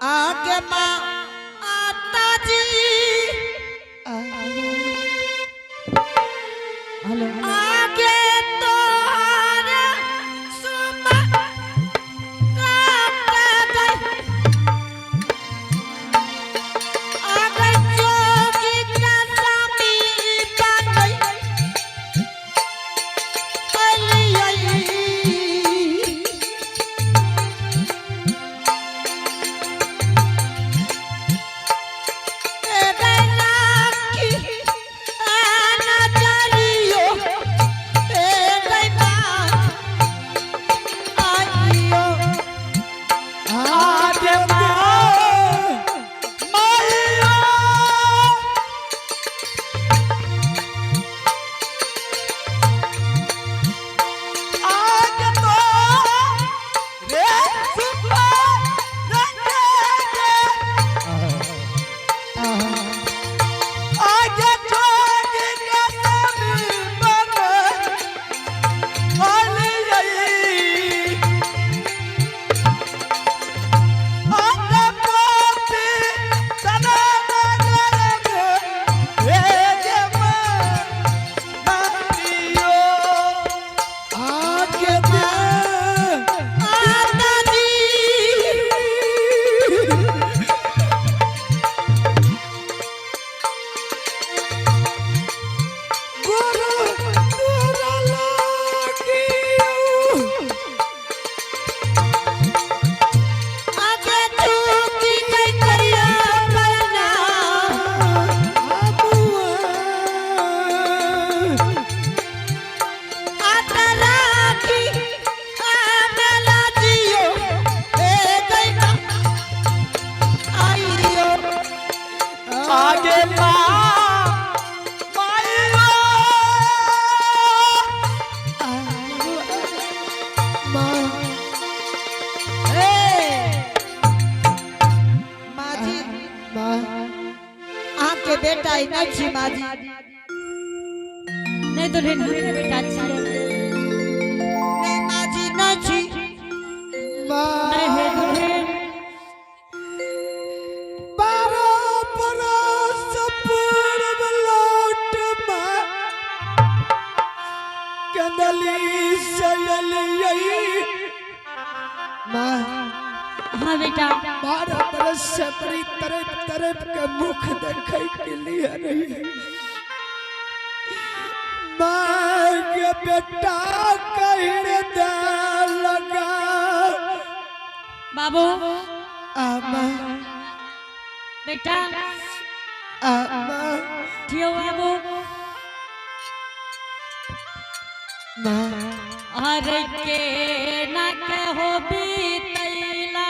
आगे माता जी हेलो आगे तो बेटा नहीं छी माजी नहीं तो लेना बेटा छी नहीं माजी नहीं छी नहीं है दुल्हन 12 बरस पूर्व लौट में कंदली सयलियई मां हाँ बेटा 12 बरस से तेरी तरफ तरफ के मुख देखे के लिए नहीं मां के बेटा कहने दे लगा बाबू आमा बेटा आमा क्यों बाबू मां अरे के ना कहो बीतैला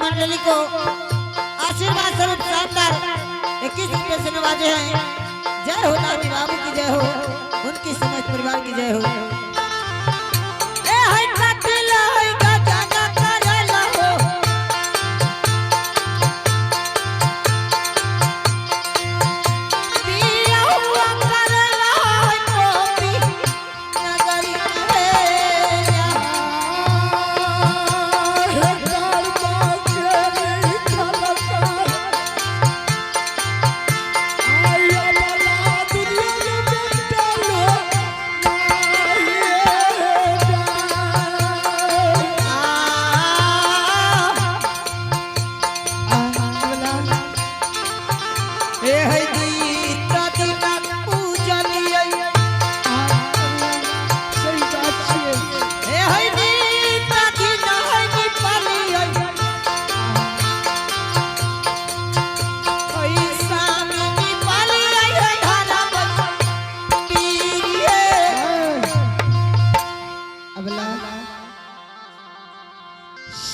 मंडली को आशीर्वाद स्वरूप शानदार 21 रुपए से नवाजे हैं। जय हो नानी बाबू की जय हो, उनकी समस्त परिवार की जय हो। ए हाय कातिला हाय का जागा करेला हो, पिया हुआ करेला हाय गोपी नगरी में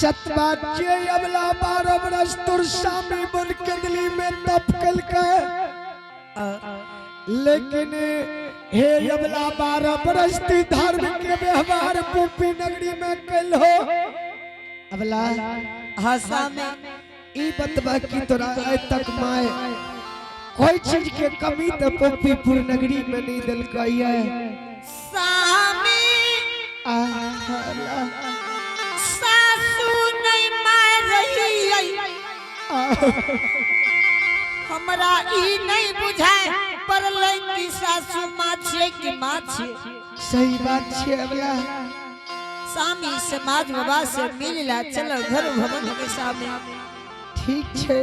सतबाच्य अबला 12 बरस तुर स्वामी बन के दिल्ली में तप कल के, लेकिन हे अबला 12 बरस ती धार्मिक व्यवहार पुपी नगरी में कल हो। अबला हसा में ई बतबा की तोरा आज तक माए कोई चीज के कमी तो पुपीपुर नगरी में नहीं दिल कही है। सामी सासू नहीं मार रही है, हमरा ई नहीं बुझाए पर लड़की सासू माँ छे कि माँ छे। सही बात छे अबला। सामी समाज बाबा से मिलला, चलो घर भवन के सामने। ठीक छे।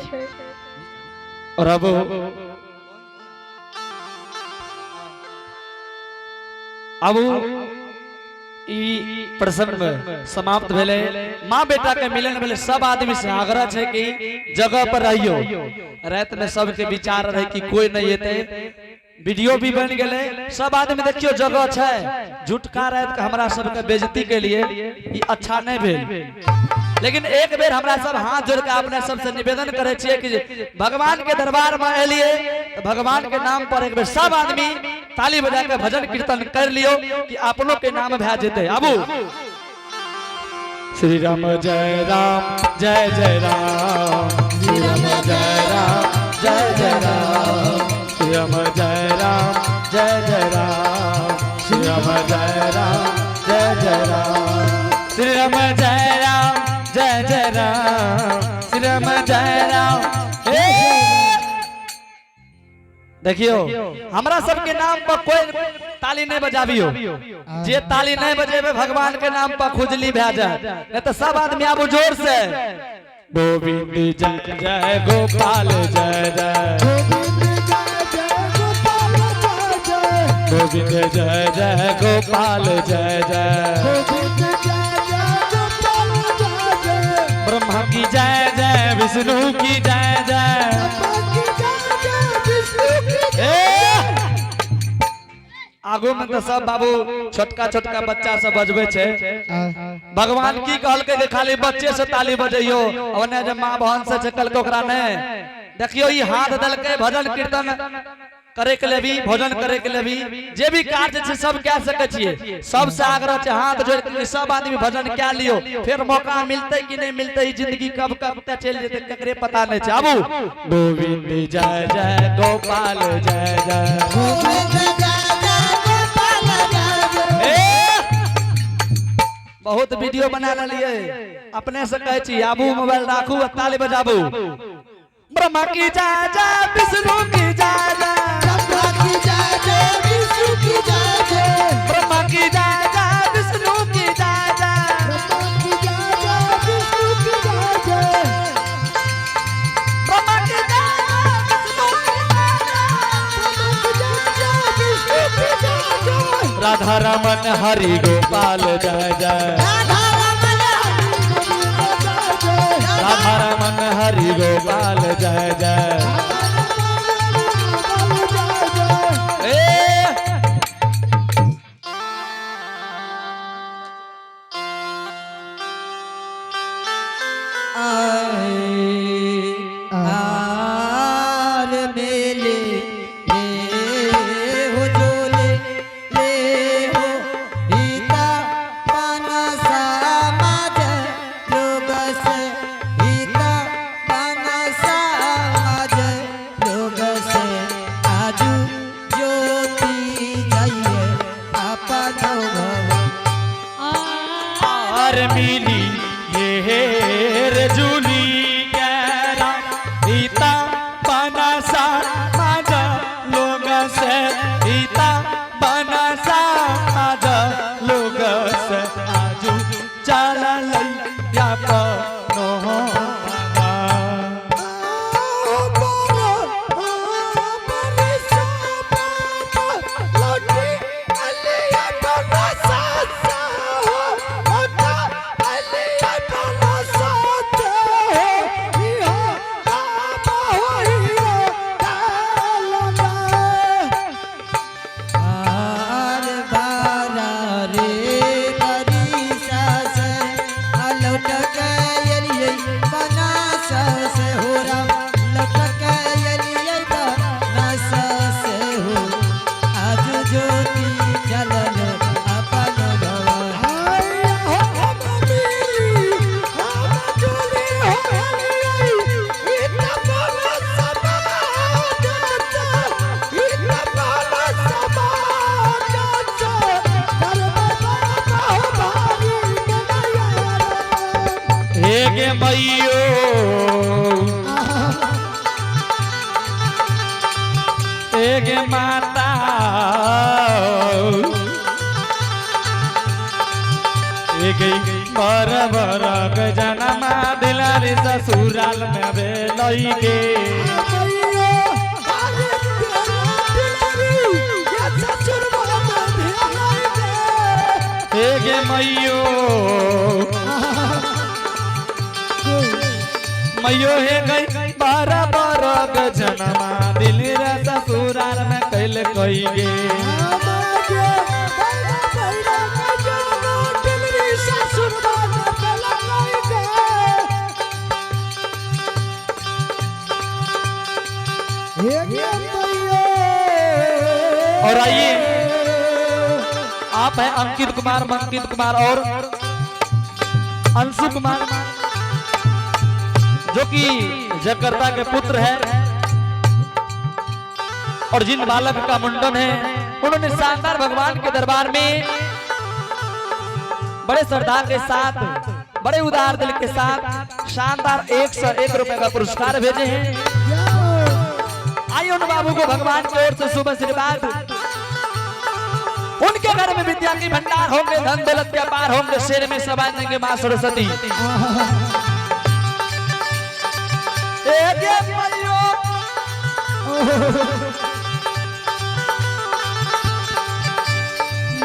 और अब ई प्रसंग समाप्त भेले। माँ बेटा के मिलन भेले। सब आदमी से आग्रह है कि जगह पर रहियो। रात में सबके विचार रहे कि कोई नहीं एते, वीडियो भी बन गए। सब आदमी देखियो जगह है। झूठका रात के हमरा सबके बेइज्जती के लिए ई अच्छा नहीं भेल। लेकिन एक बेर हमरा सब हाथ जोड़ के अपने सबसे निवेदन करे छिए कि भगवान के दरबार में एलिए तो भगवान के नाम पर एक बेर सब आदमी ताली बजा के भजन कीर्तन कर लियो कि अपनों के नाम भै जेते। आबू श्री राम जय राम जय जय राम, श्री राम जय राम जय जय राम, श्री राम जय राम जय जय राम, श्री राम जय राम जय जय राम, श्री राम जय राम जय जय राम, श्री राम जय राम। देखियो हमरा सबके नाम पर कोई ताली नहीं बजाबियो। जे ताली नहीं बजेबे भगवान के नाम पर खुजली भै जाए। नहीं तो सब आदमी आबू जोर से गोविंद जय जय गोपाल जय जय, गोविंद जय जय गोपाल जय जय, ब्रह्मा की जय जय विष्णु की जय जय। आगू में तो सब बाबू छोटका छोटका बच्चा सब बजबे छे। भगवान की कहल के खाली बच्चे से ताली बजइयो, ओने जे मां बहन से चकल के ओकरा ने देखियो। ई हाथ दल के भजन कीर्तन करे के लिए भी, भोजन करे के लिए भी, जे भी कार्य छे सब कह सके छिए। सबसे आग्रह छे हाथ जोड़ के सब आदमी भजन क्या लियो। फिर मौका मिलते कि नहीं मिलते, ई जिंदगी कब कब तक चल जेते ककरे पता नहीं छे। आबू गोविंद जय जय गोपाल जय जय, गोविंद जय जय गोपाल जय जय। बहुत वीडियो बना लिए अपने से कहे छी। आबू मोबाइल राखू, ताली बजाबू। ब्रह्मा की जय जय विष्णु की जय जय, ब्रह्मा की जय जय विष्णु की जय जय, ब्रह्मा की जय जय विष्णु की जय जय, ब्रह्मा की जय जय विष्णु की जय जय, ब्रह्मा की जय जय विष्णु की जय जय, ब्रह्मा की जय जय विष्णु की जय जय। राधा रमन हरि गोपाल जय जय, राधा रमन हरि गोपाल जय जय। अरे मिली ये रे जूली गैरा इता बनसा माजा लोग से इता बनसा माजा लोग से आजू चला लैया पनो मैयो एक माता एक बर बर जनमा दिलारी ससुराल में बे लई गे एक मैयो मैयो हे गई बारह बारह जनमा दिल रे ससुराल में कैल कई गे और आइए आप हैं अंकित कुमार मंकित कुमार और अंशु कुमार जो कि जगर्ता के पुत्र है और जिन बालक का मुंडन है उन्होंने शानदार भगवान के दरबार में बड़े श्रद्धा के साथ बड़े उदार दिल के साथ शानदार 101 रुपए का पुरस्कार भेजे हैं। आइए उन बाबू को भगवान की ओर से शुभ आशीर्वाद उनके घर में विद्या की भंडार होंगे धन दौलत के अपार होंगे शेर में सवार देंगे मां सरस्वती।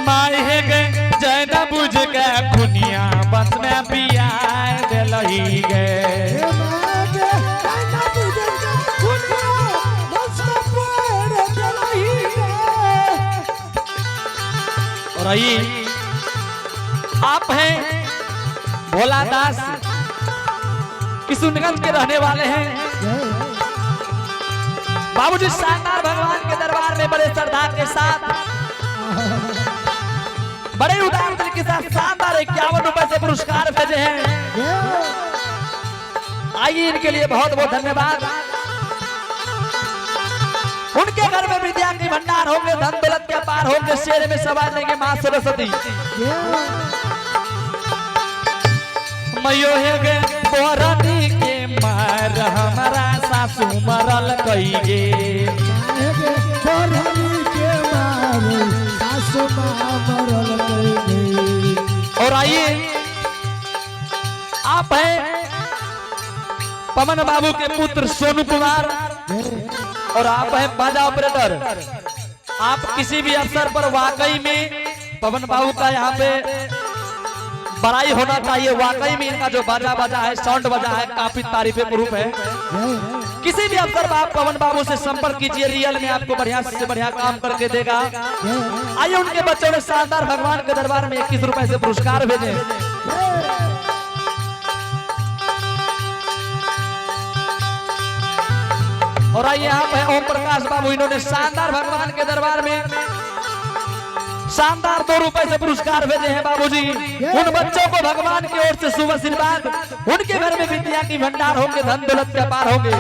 माए गए जय न बुझ के खुनिया बस में पिया दिलही गए और आइए आप हैं भोला दास किशुनगंज के रहने वाले हैं। बाबूजी शानदार भगवान के दरबार में बड़े श्रद्धा के साथ बड़े उदार दिल के साथ शानदार 51 रुपए से पुरस्कार भेजे हैं। आइए इनके लिए बहुत बहुत धन्यवाद। उनके घर में विद्या की भंडार होंगे धन दौलत के पार होंगे शेर में सवार देंगे मां सरस्वती। मयो है गे बोरानी के मार हमारा सासू मरल कई गे बोरानी के मार सासू मरल कई गे। और आइए आप हैं पवन बाबू के पुत्र सोनू कुमार और आप हैं बाजा ऑपरेटर। आप किसी भी अवसर पर वाकई में पवन बाबू का यहाँ पे बड़ाई होना चाहिए। वाकई में इनका जो बाजा बजा है साउंड बजा है काफी तारीफे प्रूफ है। किसी भी अवसर पर आप पवन बाबू से संपर्क कीजिए रियल में आपको बढ़िया से बढ़िया काम करके देगा। आइए उनके बच्चों ने शानदार भगवान के दरबार में 21 रुपए से पुरस्कार भेजे। और आइए आप हैं ओम प्रकाश बाबू इन्होंने शानदार भगवान के दरबार में शानदार 2 रुपए से पुरस्कार भेजे हैं। बाबूजी उन बच्चों को भगवान की ओर से शुभ आशीर्वाद उनके घर में विद्या की भंडार होंगे धन दौलत के अपार होंगे।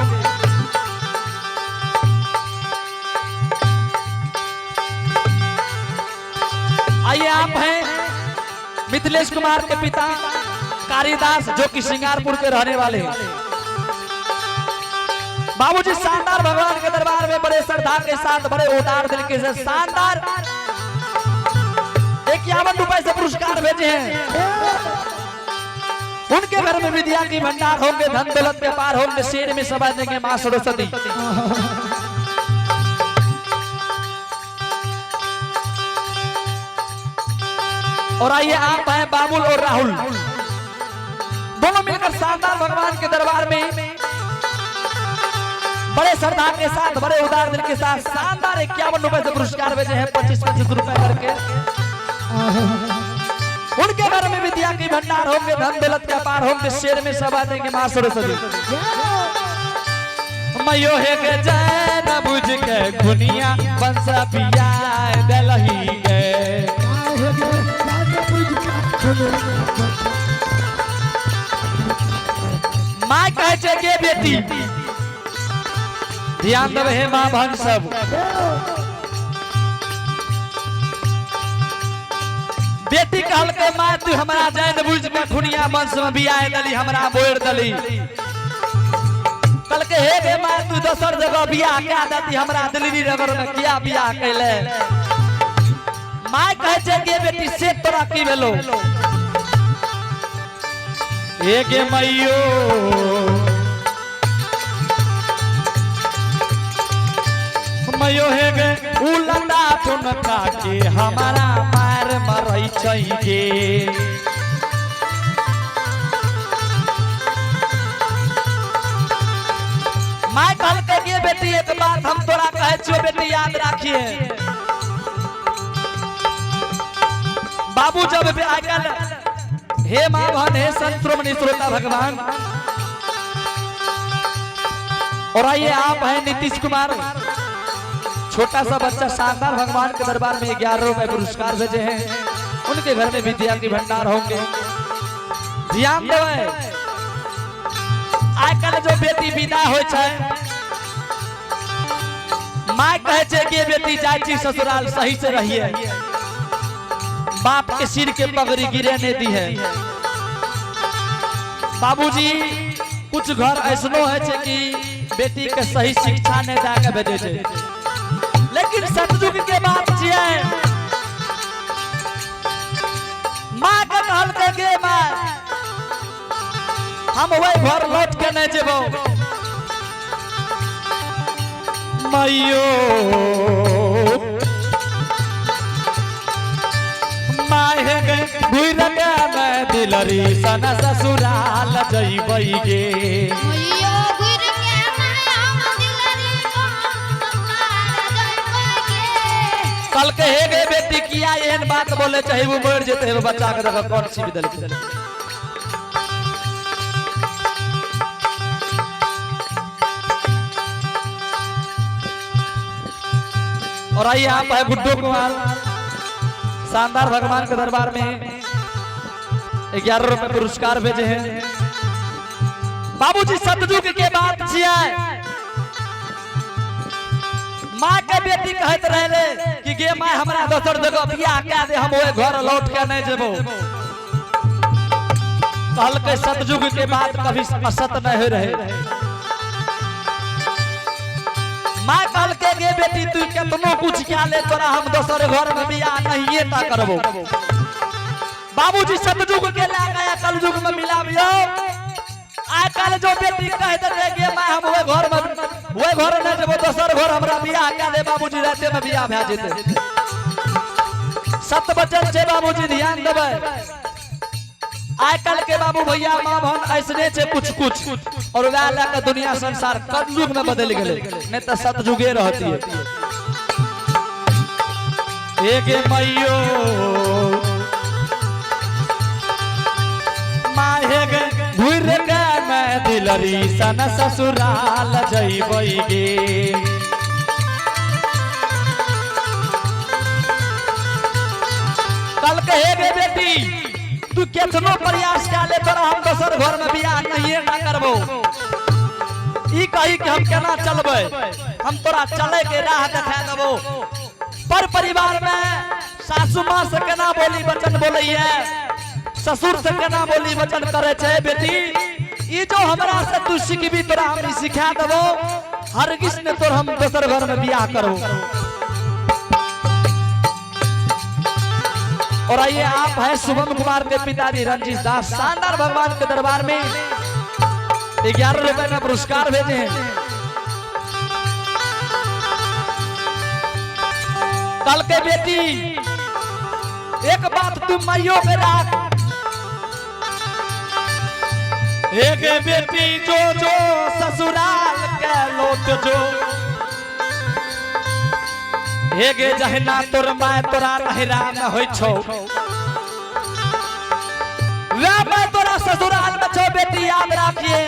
आइए आप हैं मिथिलेश कुमार के पिता कारिदास जो कि सिंगारपुर के रहने वाले हैं। बाबूजी शानदार भगवान के दरबार में बड़े श्रद्धा के साथ बड़े उदार दिल के साथ शानदार 51 रुपए से पुरस्कार भेजे हैं। उनके घर में विद्या की भंडार होंगे, धन दौलत के पार होंगे, शेर में सभा देंगे मां सरस्वती। और आइए आप हैं बाबुल और राहुल, दोनों मिलकर शानदार भगवान के दरबार में बड़े श्रद्धा के साथ बड़े उदार दिल के साथ शानदार 51 रुपए से पुरस्कार भेजे हैं, 25-25 रुपए करके। उनके घर में विद्या की भंडार होंगे, धन दौलत का पार होंगे, शेर में सभा देंगे मां सरस्वती। मयो है के जय न बुझ के गुनिया बंस पिया दलही के मां कहे छे के बेटी ध्यान देवे हे मां बहन सब। बेटी कहल के मां तू हमरा जैन बुझ के खुनिया वंश में बियाह दली हमरा बोर दली। कल के हे गे मां तू दोसर जगह बियाह क्या देती हमरा दिल्ली नगर में किया बियाह कैले। मां कहे छे के बेटी से तोरा की भेलो हे गे मैयो मयो हे गे उलंदा तुनका के हमारा मार मरई चाहिए। मां कहल के बेटी एक बात हम तोरा कहे छियो बेटी याद राखिए। बाबू जब आजकल हे मां बहन हे संत श्रोमणी श्रोता भगवान। और आइए आप हैं नीतीश कुमार, छोटा सा बच्चा शानदार भगवान के दरबार में 11 रुपए पुरस्कार भेजे हैं। उनके घर में विद्या की भंडार होंगे। ध्यान देवे आजकल जो बेटी विदा हो माँ कहे छे कि बेटी जाय छी ससुराल सही से रहिए, बाप के सिर के पगड़ी गिरे ने दी है। बाबूजी कुछ घर ऐसनो है छे कि बेटी के सही शिक्षा नहीं दे के भेजे छे, लेकिन सतयुग के बात छिए। माँ के कहल के गे माँ हम वही घर लौट के नहीं जेबो। मैयो माँ हे गे घुर के मैं दिलरी सना ससुराल जइबई गे। कल के हे गे बेटी किया एहन बात बोले चाहिए वो मर जेते है बच्चा के देखो कौन सी विदल के। और आइए आप है गुड्डू कुमार, शानदार भगवान के दरबार में 11 रुपए पुरस्कार भेजे हैं। बाबूजी सतयुग के बात छिए। माँ के बेटी कहत रहले कि गे माँ हमरा दोसर जगह बियाह क्या दे, हम ओए घर लौट के नहीं जेबो। कहल के सतयुग के बात कभी असत नहीं रहे। माँ कहल के गे बेटी तू केतनो कुछ क्या ले तोरा हम दोसर घर में बियाह नहीं ता करबो। बाबूजी सतयुग के ला गया कलयुग में मिलाबियो। आजकल जो बेटी कह दे गे माँ हम वो घर नहीं जेबो दोसर घर हमरा बियाह क्या दे। बाबूजी रहते में बियाह भे जेते। सत बचन छे बाबूजी ध्यान देबे। आजकल के बाबू भैया माँ बहन ऐसने छे कुछ कुछ और वह ला के दुनिया संसार कलयुग में बदल गेले, नहीं तो सतयुगे रहती है। एक मैयो माँ हे गे घुर के मैं दिलरी सन ससुराल जइबई गे। कल के हे गे बेटी तू केतनो प्रयास क्या ले तोरा हम दोसर घर में बियाह नहीं ना करबो। ई कही कि हम केना चलबे, हम तोरा चले के राह दिखा देबो। पर परिवार में सासू मां से केना बोली वचन बोलैया ससुर से केना बोली वचन करे छे बेटी ई जो हमरा से तू सीखबी तोरा हम सिखा देबो हरगिज ने तोर हम दोसर घर में बियाह करो। और आइए आप है शुभम कुमार के पिताजी रंजीत दास शानदार भगवान के दरबार में 11 रुपए का पुरस्कार भेजे हैं। कल के बेटी एक बात तुम माइयों पे राख एक बेटी जो जो ससुराल के लौट जो हेगे जहना तोर माय तोरा नहिरा में होई छौ वे मैं तोरा ससुराल में छौ बेटी याद राखिए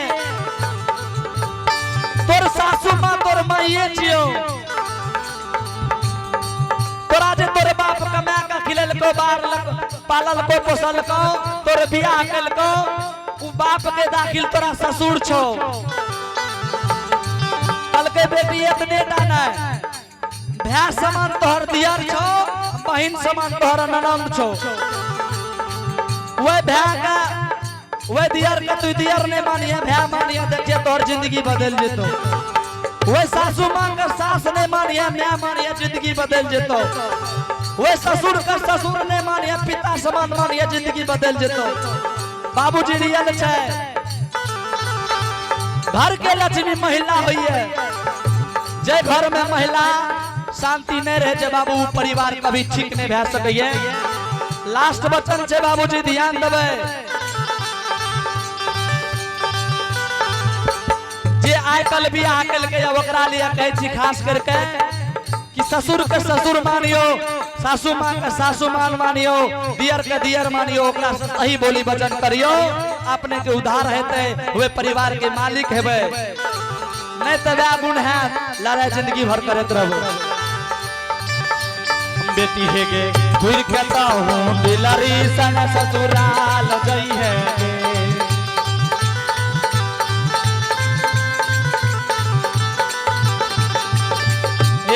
तोर सासू मां तोर माइये छियो तोरा जे तोर बाप कमा के खिलल को बार पालल को पोसल को तोर बियाह कल को उ बाप के दाखिल तोरा ससुर छौ कल के बेटी इतने दाना भैया समान तोहर दियर छो बहन समान तोहर ननद छो वे भैया का वे दियर का तू दियर ने मानिए भैया मानिए देखिए तोहर जिंदगी बदल जेतो वे सासू मां का सास ने मानिए मैं मानिए जिंदगी बदल जेतो वे ससुर का ससुर ने मानिए पिता समान मानिए जिंदगी बदल जेतो बाबूजी रियल छे घर के लक्ष्मी महिला हुई है जे घर में महिला शांति नहीं रहे जे बाबू परिवार कभी ठीक नहीं भै सके। लास्ट वचन छे बाबूजी ध्यान देवे जे आइ कल बियाह कल के ओकरा लिए कहै छी खास करके कि ससुर के ससुर मानियो सासू मां के सासू मां मानियो दियर के दियर मानियो ओकरा से सही बोली वचन करियो अपने के उधार हेते वे परिवार के मालिक हेबे नहीं तो वह गुण है लड़ाई जिंदगी भर करत रहबो। बेटी हेगे घुर कहता हूँ दिलरी सन ससुराल गई है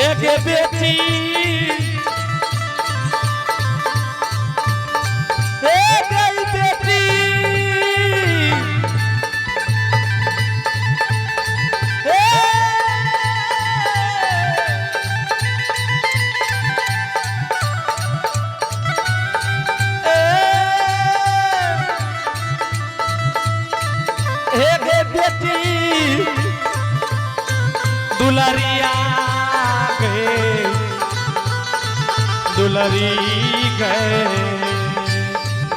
एक बेटी एक बेटी बेटी दुलरिया दुलरी गए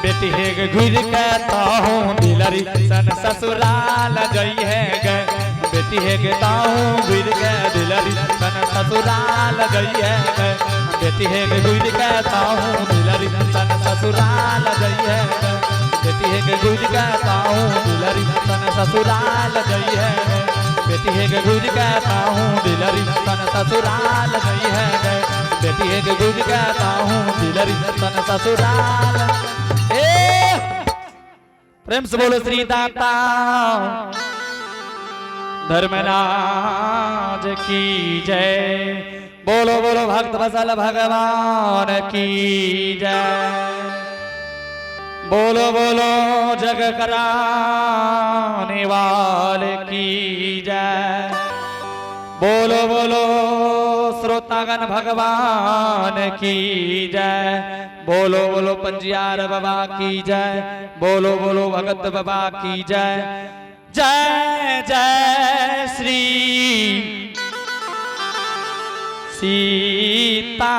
बेटी है घुर कहता हूँ दिलरी सन ससुराल गई है गए बेटी है कहता हूँ घुर के दिलरी सन ससुराल गई है गए बेटी है घुर कहता हूँ दिलरी सन ससुराल गई है बेटी है घुर कहता हूँ दिलरी सन ससुराल गई है बेटी है घुर कहता हूँ दिलरी सन ससुराल गई है बेटी है गुज कहता हूँ दिलरी सन ससुराल। प्रेम से बोलो श्री दाता धर्मराज की जय बोलो बोलो भक्त वत्सल भगवान की जय बोलो बोलो जग कराने वाले की जय बोलो बोलो श्रोतागण भगवान की जय बोलो बोलो पंजियार बाबा की जय बोलो बोलो भगत बाबा की जय जय जय श्री सीता